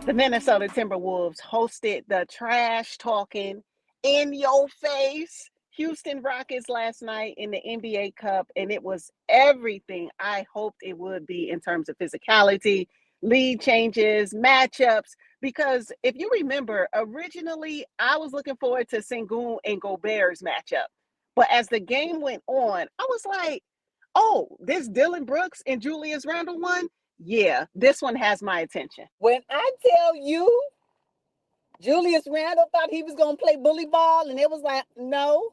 The Minnesota Timberwolves hosted the trash talking, in your face Houston Rockets last night in the NBA Cup, and it was everything I hoped it would be in terms of physicality, lead changes, matchups. Because if you remember, originally I was looking forward to Sengun and Gobert's matchup. But as the game went on, I was like, oh, this Dylan Brooks and Julius Randle one? Yeah, this one has my attention. When I tell you, Julius Randle thought he was going to play bully ball, and it was like, no,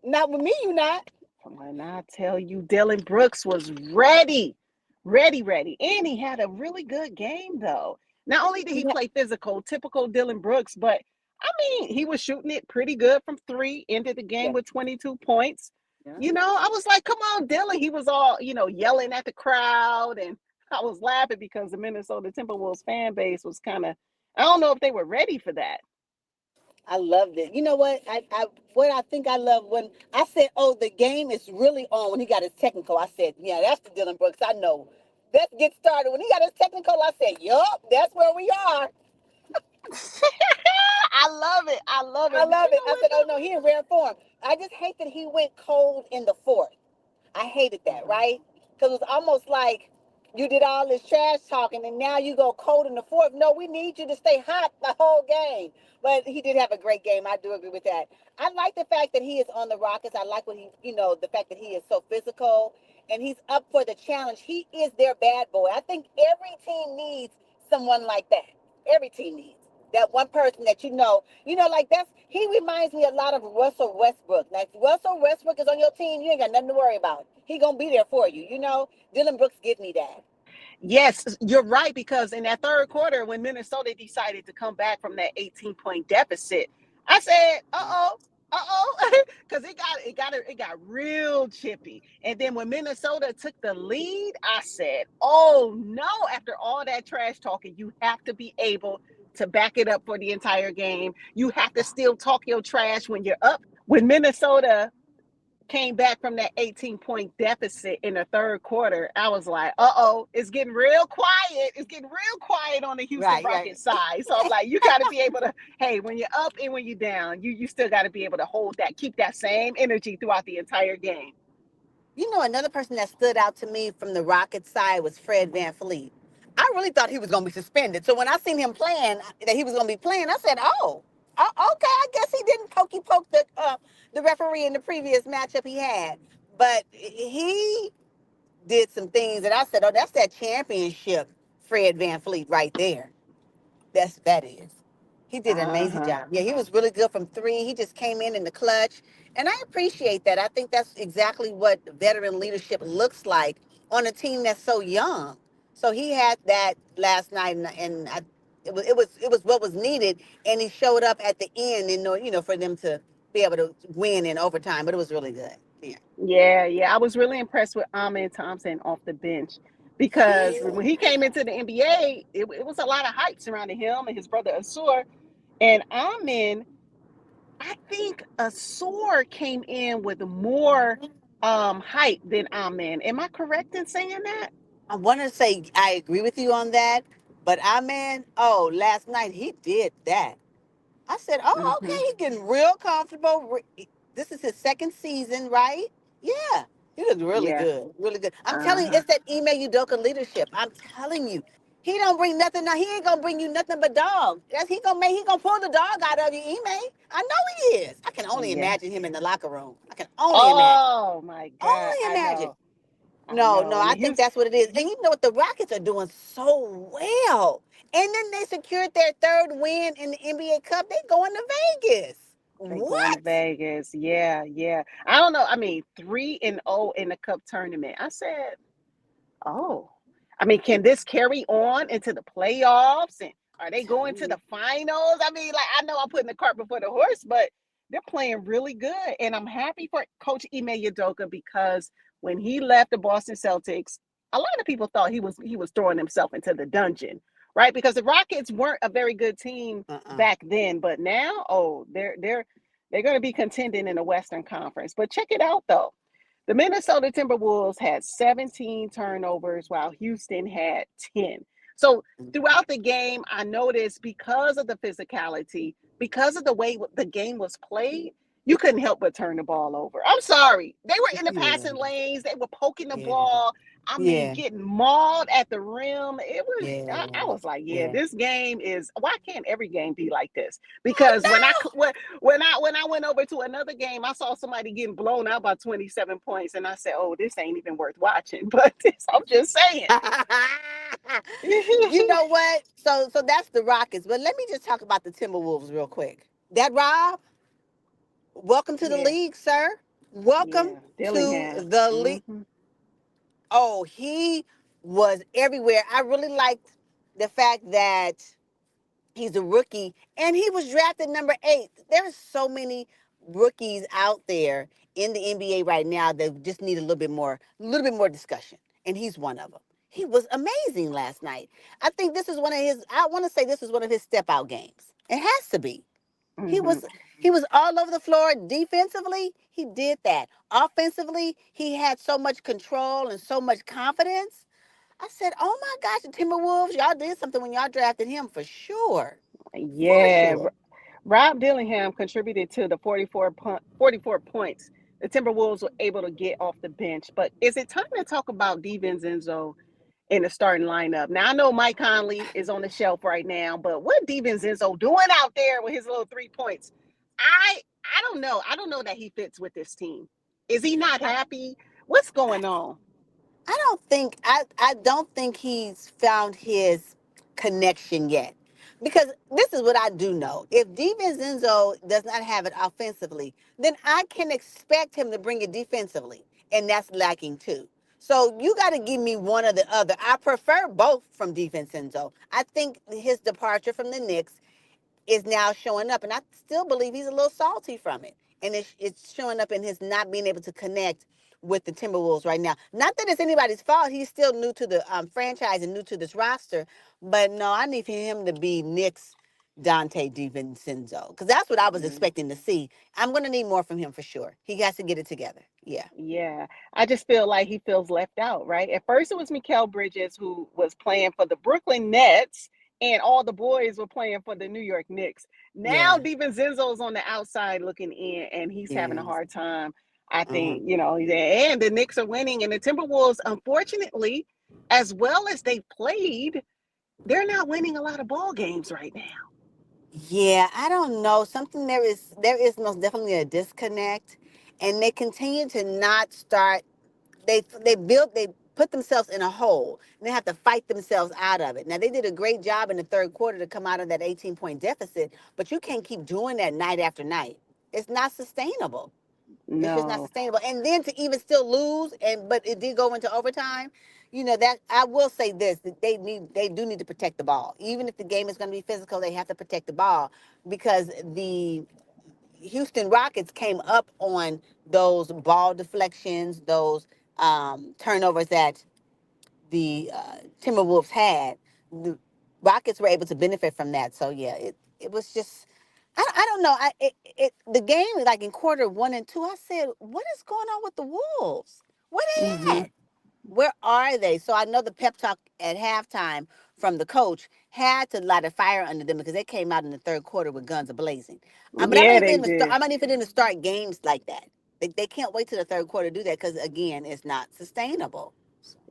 not with me, you not. When I tell you, Dylan Brooks was ready, ready, ready. And he had a really good game, though. Not only did he play physical, typical Dylan Brooks, but I mean, he was shooting it pretty good from three, ended the game with 22 points. You know, I was like, come on, Dylan. He was all, yelling at the crowd. And I was laughing because the Minnesota Timberwolves fan base was kind of, I don't know if they were ready for that. I loved it. You know what? What I think I love when I said, "Oh, the game is really on." When he got his technical, I said, "Yeah, that's the Dylan Brooks I know." Let's get started. When he got his technical, I said, "Yup, that's where we are." I love it. I love it. I love it. I said, "Oh no, he in rare form." I just hate that he went cold in the fourth. I hated that, right? Because it was almost like you did all this trash talking and now you go cold in the fourth. No, we need you to stay hot the whole game. But he did have a great game. I do agree with that. I like the fact that he is on the Rockets. I like what the fact that he is so physical and he's up for the challenge. He is their bad boy. I think every team needs someone like that. Every team needs that one person that like he reminds me a lot of Russell Westbrook. Now, if Russell Westbrook is on your team, you ain't got nothing to worry about. He gonna be there for you. Dylan Brooks give me that. Yes, you're right, because in that third quarter, when Minnesota decided to come back from that 18-point deficit, I said, because it got real chippy. And then when Minnesota took the lead, I said, oh no, after all that trash talking, you have to be able to back it up for the entire game. You have to still talk your trash when you're up. When Minnesota came back from that 18-point deficit in the third quarter, I was like, it's getting real quiet. It's getting real quiet on the Houston Rockets side. So I'm like, you got to be able to, hey, when you're up and when you're down, you still got to be able to hold that, keep that same energy throughout the entire game. Another person that stood out to me from the Rockets side was Fred VanVleet. I really thought he was going to be suspended. So when I seen him playing, that he was going to be playing, I said, okay, I guess he didn't poke the referee in the previous matchup he had. But he did some things that I said, oh, that's that championship Fred VanVleet right there. That is. He did an amazing job. Yeah, he was really good from three. He just came in the clutch. And I appreciate that. I think that's exactly what veteran leadership looks like on a team that's so young. So he had that last night, and it was what was needed. And he showed up at the end, and for them to be able to win in overtime. But it was really good. Yeah. I was really impressed with Amen Thompson off the bench, because when he came into the NBA, it was a lot of hype surrounding him and his brother Asur. And Amen, I think Asur came in with more hype than Amen. Am I correct in saying that? I want to say I agree with you on that, but last night he did that. I said, okay, he's getting real comfortable. This is his second season, right? Yeah, he looks really good, really good. I'm telling you, it's that Ime Udoka leadership. I'm telling you, he don't bring nothing. Now he ain't gonna bring you nothing but dog. He gonna pull the dog out of you, Ime. I know he is. I can only imagine him in the locker room. I can only imagine. Oh my God, Only imagine. No, I think that's what it is. And you know what? The Rockets are doing so well. And then they secured their third win in the NBA Cup. They going to Vegas. Going to Vegas. Yeah. I don't know. I mean, 3-0 in the Cup tournament. I said, can this carry on into the playoffs? And are they going to the finals? I mean, like, I know I'm putting the cart before the horse, but they're playing really good. And I'm happy for Coach Ime Udoka, because when he left the Boston Celtics, a lot of people thought he was throwing himself into the dungeon, right? Because the Rockets weren't a very good team back then, but now, they're going to be contending in the Western Conference. But check it out, though. The Minnesota Timberwolves had 17 turnovers while Houston had 10. So throughout the game, I noticed because of the physicality, because of the way the game was played, you couldn't help but turn the ball over. I'm sorry. They were in the Yeah, passing lanes, they were poking the yeah, ball. I mean, yeah, getting mauled at the rim. It was, I yeah, was like, yeah, yeah. this game is, why can't every game be like this? I Because know. when I went over to another game, I saw somebody getting blown out by 27 points, and I said, oh, this ain't even worth watching. But I'm just saying. You know what? So that's the Rockets. But let me just talk about the Timberwolves real quick. That Rob, welcome to the Yeah, league, sir. Welcome yeah, to Dillingham. the league. Hmm. Oh, he was everywhere. I really liked the fact that he's a rookie and he was drafted number 8. There's so many rookies out there in the NBA right now that just need a little bit more discussion. And he's one of them. He was amazing last night. I think this is one of his, I want to say this is one of his step out games. It has to be. He Hmm. was he was all over the floor defensively. He did that. Offensively, he had so much control and so much confidence. I said, "Oh my gosh, the Timberwolves, y'all did something when y'all drafted him for sure. For Yeah, sure." Rob Dillingham contributed to the 44 points the Timberwolves were able to get off the bench. But is it time to talk about DiVincenzo in the starting lineup? Now I know Mike Conley is on the shelf right now, but what DiVincenzo doing out there with his little 3 points? I don't know. I don't know that he fits with this team. Is he not happy? What's going on? I don't think he's found his connection yet. Because this is what I do know. If DiVincenzo does not have it offensively, then I can expect him to bring it defensively. And that's lacking too. So you got to give me one or the other. I prefer both from DiVincenzo. I think his departure from the Knicks is now showing up. And I still believe he's a little salty from it. And it's showing up in his not being able to connect with the Timberwolves right now. Not that it's anybody's fault. He's still new to the franchise and new to this roster. But no, I need for him to be Nick's Dante DiVincenzo. Because that's what I was Mm. expecting to see. I'm going to need more from him for sure. He has to get it together. Yeah. Yeah, I just feel like he feels left out, right? At first, it was Mikal Bridges who was playing for the Brooklyn Nets, and all the boys were playing for the New York Knicks. Now, Yeah. DiVincenzo's on the outside looking in, and he's having a Yeah. hard time. I Uh-huh. think, and the Knicks are winning, and the Timberwolves, unfortunately, as well as they played, they're not winning a lot of ball games right now. Yeah, I don't know. Something there is most definitely a disconnect, and they continue to not start. They put themselves in a hole, and they have to fight themselves out of it. Now they did a great job in the third quarter to come out of that 18-point deficit, but you can't keep doing that night after night. It's not sustainable. It's just not No, sustainable. And then to even still lose, but it did go into overtime. That I will say this: that they do need to protect the ball. Even if the game is going to be physical, they have to protect the ball because the Houston Rockets came up on those ball deflections, those turnovers that the Timberwolves had. The Rockets were able to benefit from that. So yeah, it was just I don't know. The game like in quarter 1 and 2. I said, what is going on with the Wolves? Where they hmm at? Where are they? So I know the pep talk at halftime from the coach had to light a fire under them because they came out in the third quarter with guns blazing. But I'm yeah, not they even did. I'm not even in to start games like that. They can't wait till the third quarter to do that because again, it's not sustainable.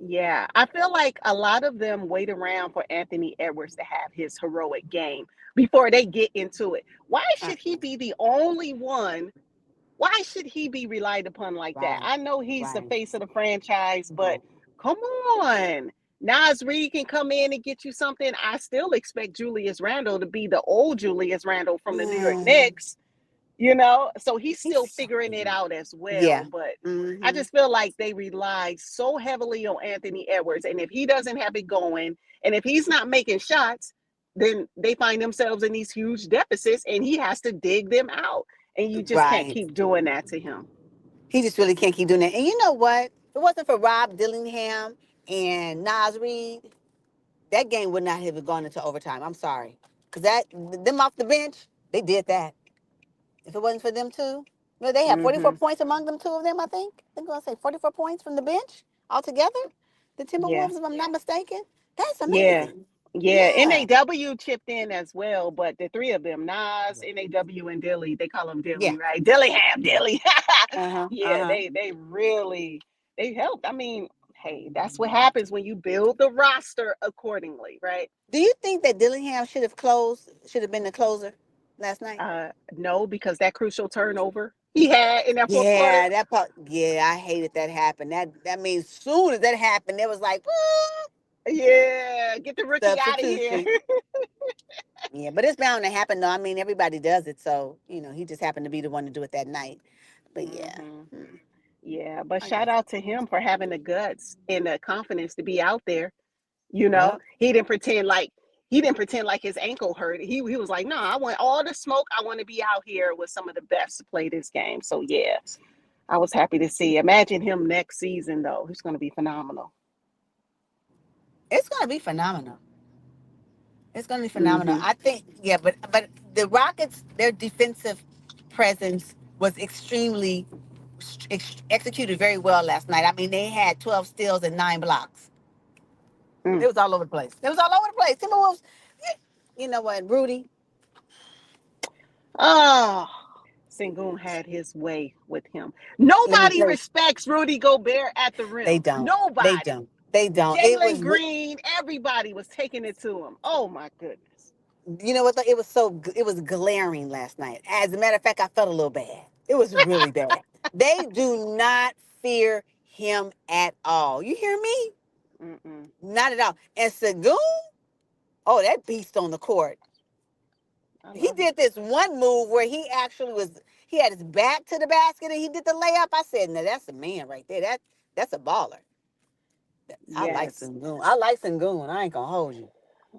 Yeah, I feel like a lot of them wait around for Anthony Edwards to have his heroic game before they get into it. Why should he Uh-uh. be the only one? Why should he be relied upon like that? Right, I know he's the right. face of the franchise, but Mhm. come on. Nas Reed can come in and get you something. I still expect Julius Randle to be the old Julius Randle from the New York Mm, Knicks, so he's he's still so figuring it weird. out as well. Yeah. But I Hmm. just feel like they rely so heavily on Anthony Edwards. And if he doesn't have it going, and if he's not making shots, then they find themselves in these huge deficits and he has to dig them out. And you just can't Right. keep doing that to him. He just really can't keep doing that. And you know what? If it wasn't for Rob Dillingham and Nas Reed, that game would not have gone into overtime. I'm sorry. Because them off the bench, they did that. If it wasn't for them two, they had 44 Hmm. points among them, two of them, I think. I think I'm going to say 44 points from the bench altogether. The Yeah. Timberwolves, if I'm not mistaken. That's Yeah. amazing. Yeah, Yeah. NAW chipped in as well, but the three of them, Nas, NAW, and Dilly, they call him Dilly, Yeah. right? Dillingham, Dilly. Uh-huh. Yeah, Uh-huh. they really they helped. I mean, hey, that's what happens when you build the roster accordingly, right? Do you think that Dillingham should have been the closer last night? No, because that crucial turnover he had in that fourth quarter. Yeah, that part. Yeah, I hated that happened. That means soon as that happened, it was like Yeah, get the rookie out of here. substitution. Yeah, but it's bound to happen though. I mean, everybody does it, so he just happened to be the one to do it that night. But yeah, Hmm. Yeah, but I shout guess. out to him for having the guts and the confidence to be out there. You know, Yep. he didn't pretend like his ankle hurt. He was like, no, I want all the smoke. I want to be out here with some of the best to play this game. So yeah, I was happy to see. Imagine him next season though. He's going to be phenomenal. It's gonna be phenomenal. It's gonna be phenomenal. Hmm. I think. Yeah, but the Rockets, their defensive presence was extremely executed very well last night. I mean, they had 12 steals and 9 blocks. It Mm. was all over the place. It was all over the place. Timberwolves. You know what, Rudy? Oh, Sengun had his way with him. Let me Nobody tell you, respects Rudy Gobert at the they rim. don't. They Nobody. don't. They don't. It Jalen was. Green, everybody was taking it to him. Oh my goodness. You know what? Though? It was so. It was glaring last night. As a matter of fact, I felt a little bad. It was really bad. They do not fear him at all. You hear me? Mm-mm. Not at all. And Sagoon, oh, that beast on the court. I He love him. did this one move where he actually was. He had his back to the basket and he did the layup. I said, "No, that's a man right there. That's a baller." I like Yes. Sengun. I like Sengun. I ain't gonna hold you.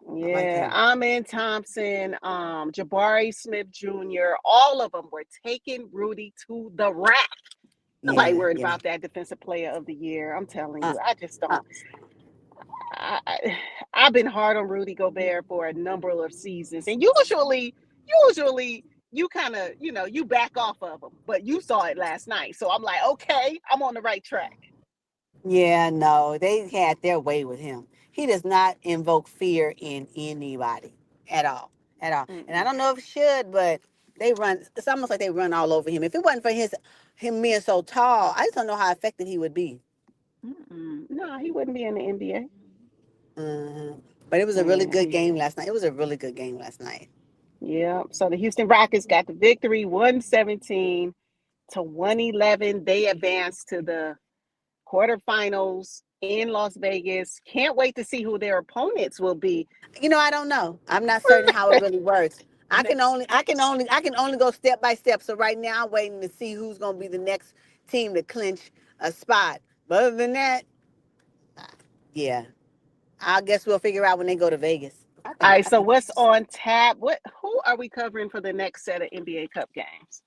I like Yeah, him. Amin Thompson, Jabari Smith Jr., all of them were taking Rudy to the rack. Nobody Yeah, worried yeah. about that defensive player of the year. I'm telling Uh, you, I just uh, don't. I've been hard on Rudy Gobert for a number of seasons, and usually you kind of, you back off of him, but you saw it last night, so I'm like, okay, I'm on the right track. yeah, no, they had their way with him. He does not invoke fear in anybody at all, at all. And I Mm-mm, don't know if it should, but they run. It's almost like they run all over him. If it wasn't for him being so tall, I just don't know how effective he would be. mm-mm. No, he wouldn't be in the NBA. hmm But it was a really Yeah. good game last night. It was a really good game last night. Yeah. So the Houston Rockets got the victory, 117 to 111. They advanced to the quarterfinals in Las Vegas. Can't wait to see who their opponents will be. I don't know. I'm not certain how it really works. I can only go step by step. So right now I'm waiting to see who's going to be the next team to clinch a spot. But other than that, yeah, I guess we'll figure out when they go to Vegas. I All think right, I so think what's on tap? Who are we covering for the next set of NBA Cup games?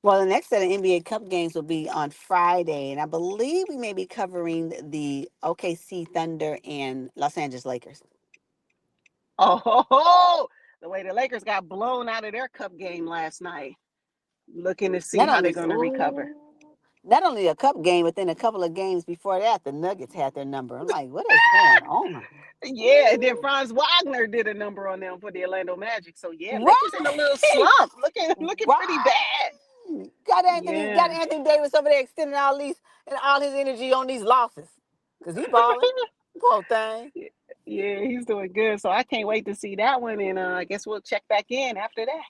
well, the next set of NBA Cup games will be on Friday, and I believe we may be covering the OKC Thunder and Los Angeles Lakers. Oh, the way the Lakers got blown out of their cup game last night. Looking to see Not how they're only going to recover. ooh, not only a cup game, but then a couple of games before that, the Nuggets had their number. I'm like, what is going on? Yeah, and then Franz Wagner did a number on them for the Orlando Magic. So yeah, Lakers in a little Right, slump, looking pretty right. bad. Got Yeah, Anthony Davis over there extending all his energy on these losses, cause he balling. Poor thing. yeah, he's doing good. So I can't wait to see that one, and I guess we'll check back in after that.